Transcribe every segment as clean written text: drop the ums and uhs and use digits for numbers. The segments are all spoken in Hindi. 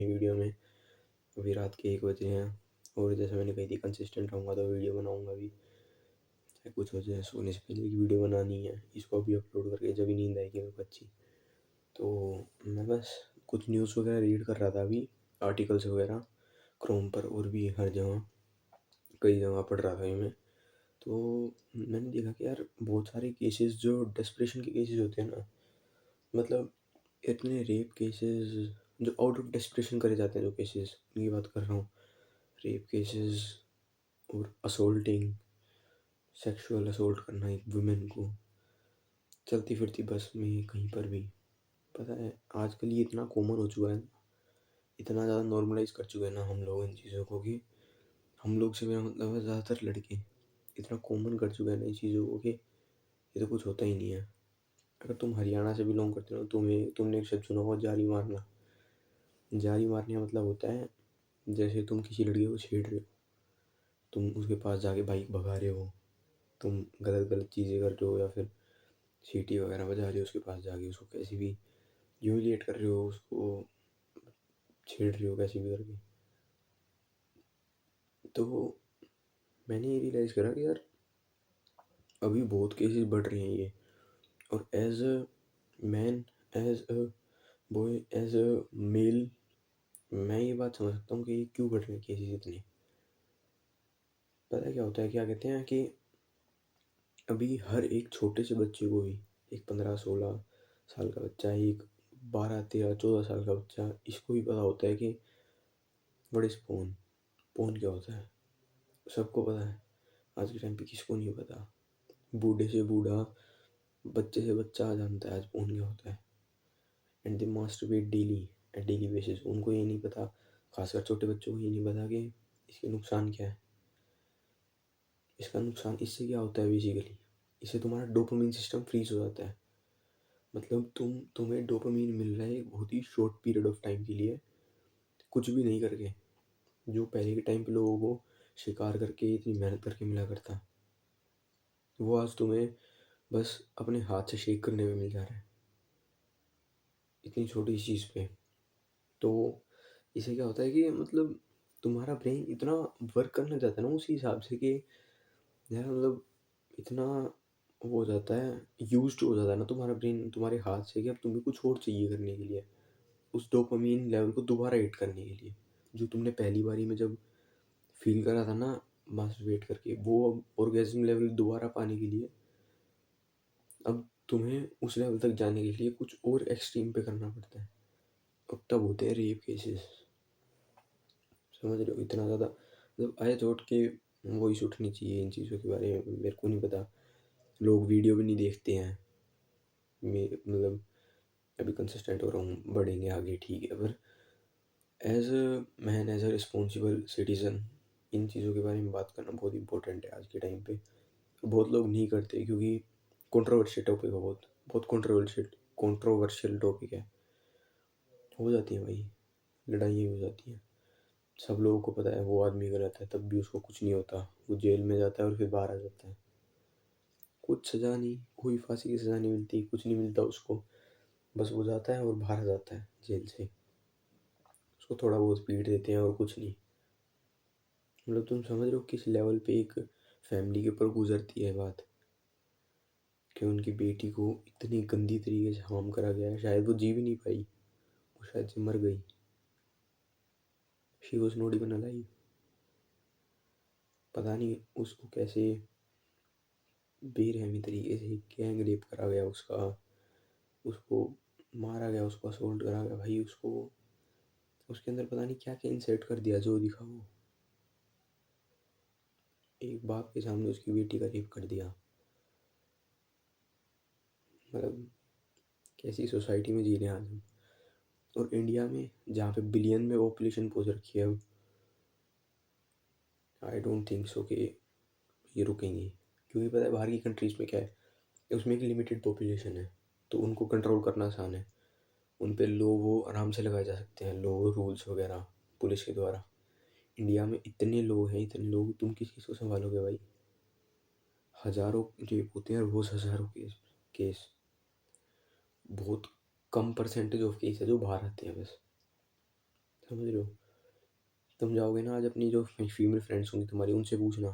वीडियो में। अभी रात के 1 बजे हैं और जैसे मैंने कही थी कंसिस्टेंट रहूँगा तो वीडियो बनाऊँगा भी, चाहे कुछ हो जाए। सोने से पहले एक वीडियो बनानी है, इसको अभी अपलोड करके जब भी नींद आएगी मेरे को अच्छी। तो मैं बस कुछ न्यूज़ वगैरह रीड कर रहा था अभी, आर्टिकल्स वगैरह क्रोम पर और भी हर जगह, कई जगह पढ़ रहा था ये मैं। तो मैंने देखा कि यार बहुत सारे केसेस जो डेस्परेशन के केसेस होते हैं ना, मतलब इतने रेप केसेस जो आउट ऑफ डेस्परेशन करे जाते हैं, जो केसेस की बात कर रहा हूँ, रेप केसेस और असोल्टिंग, सेक्सुअल असोल्ट करना एक वुमेन को चलती फिरती बस में कहीं पर भी। पता है आजकल ये इतना कॉमन हो चुका है, इतना ज़्यादा नॉर्मलाइज कर चुके हैं ना हम लोग इन चीज़ों को, कि हम लोग से मेरा मतलब है ज़्यादातर लड़के इतना कॉमन कर चुके हैं ना इस चीज़ों को कि ये तो कुछ होता ही नहीं है। अगर तुम हरियाणा से बिलोंग करते हो, तुमने एक शब्द सुना होगा, जारी मारना। जारी मारने का मतलब होता है जैसे तुम किसी लड़के को छेड़ रहे हो, तुम उसके पास जाके बाइक भगा रहे हो, तुम गलत गलत चीज़ें कर रहे हो, या फिर सीटी वगैरह बजा रहे हो उसके पास जाके, उसको कैसे भी ह्यूमिलिएट कर रहे हो, उसको छेड़ रहे हो कैसे भी करके। तो मैंने ये रियलाइज़ करा कि यार अभी बहुत केसेस बढ़ रहे हैं ये, और as a man, as a boy, as a male, मैं ये बात समझ सकता हूँ कि ये क्यों बढ़ रहे हैं केसेस इतने। पता है क्या होता है, क्या कहते हैं कि अभी हर एक छोटे से बच्चे को भी, एक 15-16 साल का बच्चा, एक 12-13-14 साल का बच्चा, इसको भी पता होता है कि व्हाट इज़ पोर्न, पोर्न क्या होता है। सबको पता है, आज के टाइम पे किसको नहीं पता। बूढ़े से बूढ़ा, बच्चे से बच्चा जानता है आज पोर्न क्या होता है। And they masturbate daily, at daily basis. उनको ये नहीं पता, खासकर छोटे बच्चों को ये नहीं पता कि इसके नुकसान क्या है। इसका नुकसान, इससे क्या होता है बेसिकली, इससे तुम्हारा डोपामिन सिस्टम फ्रीज हो जाता है। मतलब तुम्हें डोपामिन मिल रहा है एक बहुत ही शॉर्ट पीरियड ऑफ टाइम के लिए, कुछ भी नहीं करके। जो पहले के टाइम पे लोगों को शिकार करके इतनी मेहनत करके मिला करता, वो आज तुम्हें बस अपने हाथ से शेक करने में मिल जा रहा है, इतनी छोटी सी चीज़ पे। तो इससे क्या होता है कि मतलब तुम्हारा ब्रेन इतना वर्क करना चाहता है ना उसी हिसाब से कि यार मतलब इतना वो हो जाता है, यूज्ड हो जाता है ना तुम्हारा ब्रेन तुम्हारे हाथ से, कि अब तुम्हें कुछ और चाहिए करने के लिए, उस डोपामीन लेवल को दोबारा हिट करने के लिए, जो तुमने पहली बारी में जब फील करा था ना मास्टरबेट करके, वो ऑर्गेज़म लेवल दोबारा पाने के लिए अब तुम्हें उस लेवल तक जाने के लिए कुछ और एक्सट्रीम पे करना पड़ता है। अब तब होते हैं रेप केसेस, समझ रहे हो, इतना ज़्यादा। मतलब आई थॉट कि वॉइस उठनी चाहिए इन चीज़ों के बारे में, मेरे को नहीं पता, लोग वीडियो भी नहीं देखते हैं। मतलब अभी कंसिस्टेंट हो रहा हूँ, बढ़ेंगे आगे ठीक है, पर as a man, as a responsible citizen, इन चीज़ों के बारे में बात करना बहुत इंपॉर्टेंट है आज के टाइम पे। बहुत लोग नहीं करते क्योंकि कंट्रोवर्शियल टॉपिक है, बहुत बहुत कंट्रोवर्शियल कंट्रोवर्शियल टॉपिक है। हो जाती है भाई, लड़ाइयाँ हो जाती हैं। सब लोगों को पता है वो आदमी गलत है, तब भी उसको कुछ नहीं होता, वो जेल में जाता है और फिर बाहर आ जाता है। कुछ सज़ा नहीं, कोई फांसी की सज़ा नहीं मिलती, कुछ नहीं मिलता उसको, बस वो जाता है और बाहर आ जाता है जेल से। उसको थोड़ा बहुत पीट देते हैं और कुछ नहीं। मतलब तुम समझ रहे हो किस लेवल पे एक फैमिली के ऊपर गुजरती है बात, कि उनकी बेटी को इतनी गंदी तरीके से हार्म करा गया है। शायद वो जी भी नहीं पाई, वो शायद से मर गई। She was not even alive. पता नहीं उसको कैसे बेरहमी तरीके से गैंग रेप करा गया उसका, उसको मारा गया, उसको असोल्ट करा गया भाई। उसको उसके अंदर पता नहीं क्या क्या इंसर्ट कर दिया, जो दिखा वो एक बाप के सामने उसकी बेटी का रेप कर दिया। मतलब कैसी सोसाइटी में जी रहे हैं आज हम। और इंडिया में जहाँ पे बिलियन में पॉपुलेशन पहुँच रखी है अब, आई डोंट थिंक सो कि ये रुकेंगी। क्योंकि पता है बाहर की कंट्रीज़ में क्या है, उसमें एक लिमिटेड पॉपुलेशन है, तो उनको कंट्रोल करना आसान है। उन पे लॉ वो आराम से लगाए जा सकते हैं, लॉ रूल्स वगैरह पुलिस के द्वारा। इंडिया में इतने लोग हैं, इतने लोग, तुम किस चीज़ को संभालोगे भाई। हज़ारों रेप होते हैं, रोज़ हज़ारों केस। बहुत कम परसेंटेज ऑफ केस है जो बाहर आते हैं बस, समझ रहे हो? तुम जाओगे ना आज अपनी जो फीमेल फ्रेंड्स होंगी तुम्हारी, उनसे पूछना,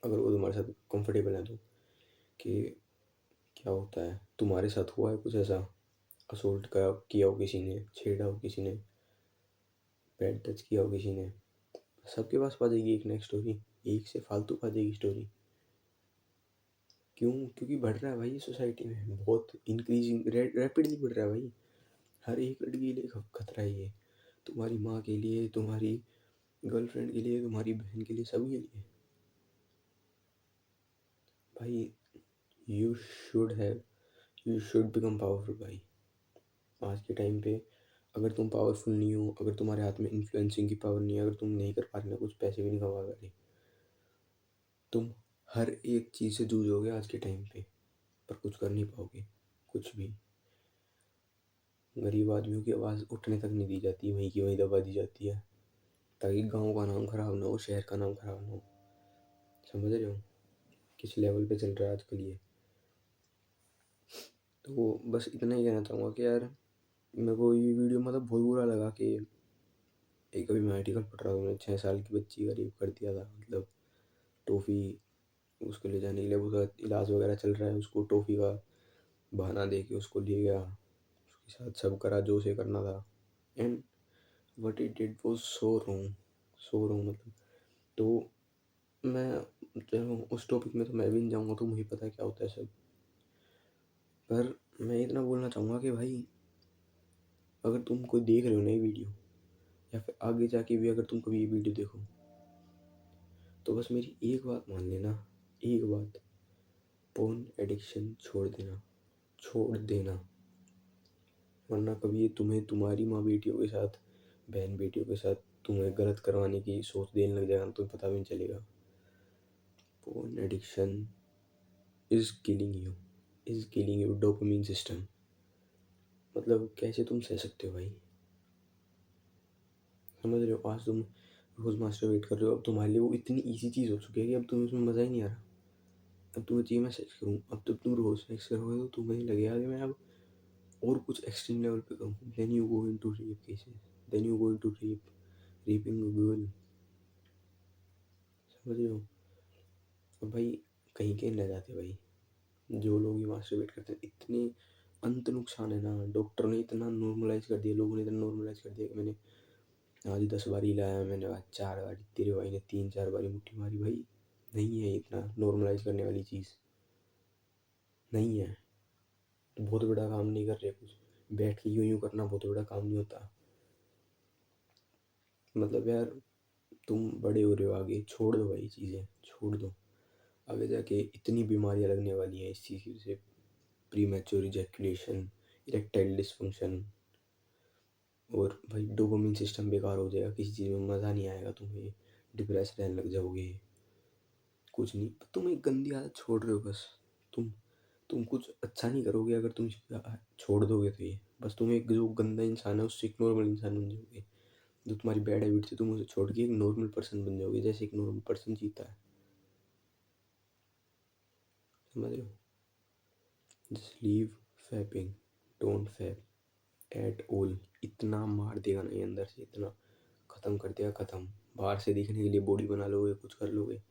अगर वो तुम्हारे साथ कंफर्टेबल है तो, कि क्या होता है तुम्हारे साथ, हुआ है कुछ ऐसा, असोल्ट का किया हो किसी ने, छेड़ा हो किसी ने, बैड टच किया हो किसी ने। सबके पास पा जाएगी एक ना एक स्टोरी, एक से फालतू पा जाएगी स्टोरी। क्यों? क्योंकि बढ़ रहा है भाई सोसाइटी में, बहुत इंक्रीजिंग रैपिडली बढ़ रहा है भाई। हर एक लड़की के लिए खतरा है ये, तुम्हारी माँ के लिए, तुम्हारी गर्लफ्रेंड के लिए, तुम्हारी बहन के लिए, सभी के लिए भाई। You should have, you should become powerful भाई। आज के टाइम पे अगर तुम पावरफुल नहीं हो, अगर तुम्हारे हाथ में इन्फ्लुएंसिंग की पावर नहीं है, अगर तुम नहीं कर पा रहे ना कुछ, पैसे भी नहीं कमा पा रहे, तुम हर एक चीज़ से जूझोगे आज के टाइम पे, पर कुछ कर नहीं पाओगे, कुछ भी। गरीब आदमियों की आवाज़ उठने तक नहीं दी जाती, वहीं की वहीं दबा दी जाती है, ताकि गांव का नाम खराब ना हो, शहर का नाम खराब ना हो। समझ रहे हो किस लेवल पे चल रहा है आजकल ये? तो बस इतना ही कहना चाहूँगा कि यार, मेरे को ये वीडियो मतलब बहुत बुरा लगा कि एक अभी मैं आर्टिकल पढ़ रहा हूँ, 6 साल की बच्ची का रेप कर दिया था, मतलब टॉफ़ी उसको ले जाने के लिए, उसका इलाज वगैरह चल रहा है, उसको टॉफ़ी का बहाना दे के उसको ले गया, उसके साथ सब करा जो उसे करना था, and what it did was so wrong, so wrong मतलब। तो मैं चलो उस टॉपिक में तो मैं भी नहीं जाऊँगा, तो मुझे पता है क्या होता है सब, पर मैं इतना बोलना चाहूँगा कि भाई, अगर तुम कोई देख रहे हो ना ये वीडियो, या फिर आगे जाके भी अगर तुम कभी ये वीडियो देखो, तो बस मेरी एक बात मान लेना, एक बात, पोर्न एडिक्शन छोड़ देना, छोड़ देना। वरना कभी ये तुम्हें तुम्हारी माँ बेटियों के साथ, बहन बेटियों के साथ तुम्हें गलत करवाने की सोच देने लग जाएगा, तो पता भी नहीं चलेगा। Porn addiction is killing you, is killing you dopamine system. मतलब कैसे तुम सह सकते हो भाई? समझ रहे हो? आज तुम रोज मास्टरबेट कर रहे हो, अब तुम्हारे लिए वो इतनी इजी चीज़ हो चुकी है कि अब तुम्हें उसमें मज़ा ही नहीं आ रहा। अब तुम्हें चाहिए मैं सेक्स करूँ, अब जब तुम रोज सेक्स करोगे तो तुम्हें लगेगा कि मैं अब और कुछ एक्सट्रीम लेवल पे करूँ, then you go into rape cases, then you go into raping a girl. समझ रहे हो? अब भाई कहीं के न जाते भाई, जो लोग ये मास्टरबेट करते हैं, इतने अंत नुकसान है ना, डॉक्टर ने इतना नॉर्मलाइज कर दिया, लोगों ने इतना नॉर्मलाइज कर दिया कि मैंने आज 10 बारी लाया, मैंने आज 4 बारी, तेरे भाई ने 3-4 बारी मुट्ठी मारी। भाई नहीं है इतना नॉर्मलाइज करने वाली चीज़, नहीं है। तो बहुत बड़ा काम नहीं कर रहे कुछ, बैठ के यूं यूं करना बहुत बड़ा काम नहीं होता। मतलब यार, तुम बड़े हो रहे हो, आगे छोड़ दो भाई, चीज़ें छोड़ दो। आगे जाके इतनी बीमारियां लगने वाली हैं इस चीज़ से, pre mature ejaculation, erectile dysfunction, और भाई डोपामिन सिस्टम बेकार हो जाएगा, किसी चीज़ में मज़ा नहीं आएगा तुम्हें, डिप्रेस रहने लग जाओगे। कुछ नहीं, तुम एक गंदी आदत छोड़ रहे हो बस। तुम कुछ अच्छा नहीं करोगे अगर तुम छोड़ दोगे तो, ये बस तुम एक जो गंदा इंसान है उससे एक नॉर्मल इंसान बन जाओगे। जो तुम्हारी बैड हैबिट थी तुम उसे छोड़ के एक नॉर्मल पर्सन बन जाओगे, जैसे एक नॉर्मल पर्सन जीता है। समझ रहे हो? Just leave fapping, don't fap at all. इतना मार देगा ना ये अंदर से, इतना ख़त्म कर देगा, ख़त्म। बाहर से दिखने के लिए बॉडी बना लोगे, कुछ कर लोगे,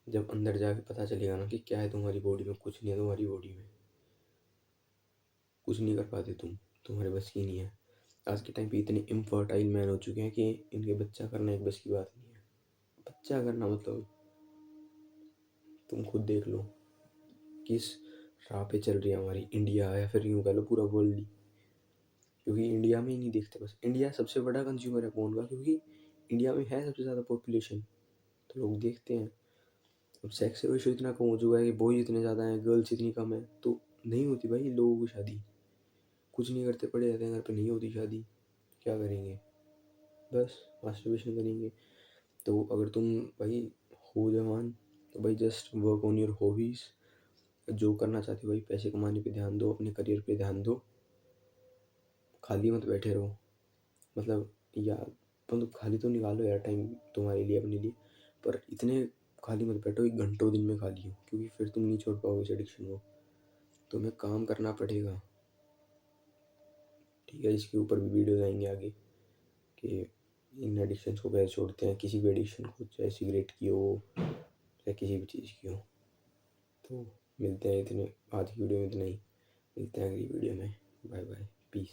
जब अंदर जाके पता चलेगा ना कि क्या है तुम्हारी बॉडी में, कुछ नहीं है तुम्हारी बॉडी में, कुछ नहीं कर पाते तुम, तुम्हारे बस की नहीं है। आज के टाइम पे इतने इनफर्टाइल मैन हो चुके हैं कि इनके बच्चा करना एक बस की बात नहीं है। बच्चा करना मतलब, तुम खुद देख लो किस राह पे चल रही है हमारी इंडिया, या फिर यूँ कह लो पूरा वर्ल्ड ही। क्योंकि इंडिया में ही नहीं देखते, बस इंडिया सबसे बड़ा कंज्यूमर है फोन का, क्योंकि इंडिया में है सबसे ज़्यादा पॉपुलेशन, तो लोग देखते हैं। अब सेक्स रेशो इतना कम हो चुका है कि बॉयज इतने ज़्यादा हैं, गर्ल्स इतनी कम है, तो नहीं होती भाई लोगों की शादी। कुछ नहीं करते, पड़े रहते हैं घर पे, नहीं होती शादी, क्या करेंगे? बस मास्टरबेशन करेंगे। तो अगर तुम भाई हो जवान, तो भाई just work on your hobbies. जो करना चाहते हो भाई, पैसे कमाने पे ध्यान दो, अपने करियर पे ध्यान दो, खाली मत बैठे रहो। मतलब यार, मतलब खाली तो निकालो यार टाइम तुम्हारे लिए, अपने लिए, पर इतने खाली मत बैठो, एक घंटों दिन में खाली हो, क्योंकि फिर तुम नहीं छोड़ पाओगे इस एडिक्शन को, तुम्हें काम करना पड़ेगा। ठीक है, इसके ऊपर भी वीडियोज़ आएंगे आगे कि इन एडिक्शंस को कैसे छोड़ते हैं, किसी भी एडिक्शन को, चाहे सिगरेट की हो चाहे किसी भी चीज़ की हो। तो मिलते हैं, इतने आज की वीडियो में इतना ही, मिलते हैं अगली वीडियो में। Bye bye, piece.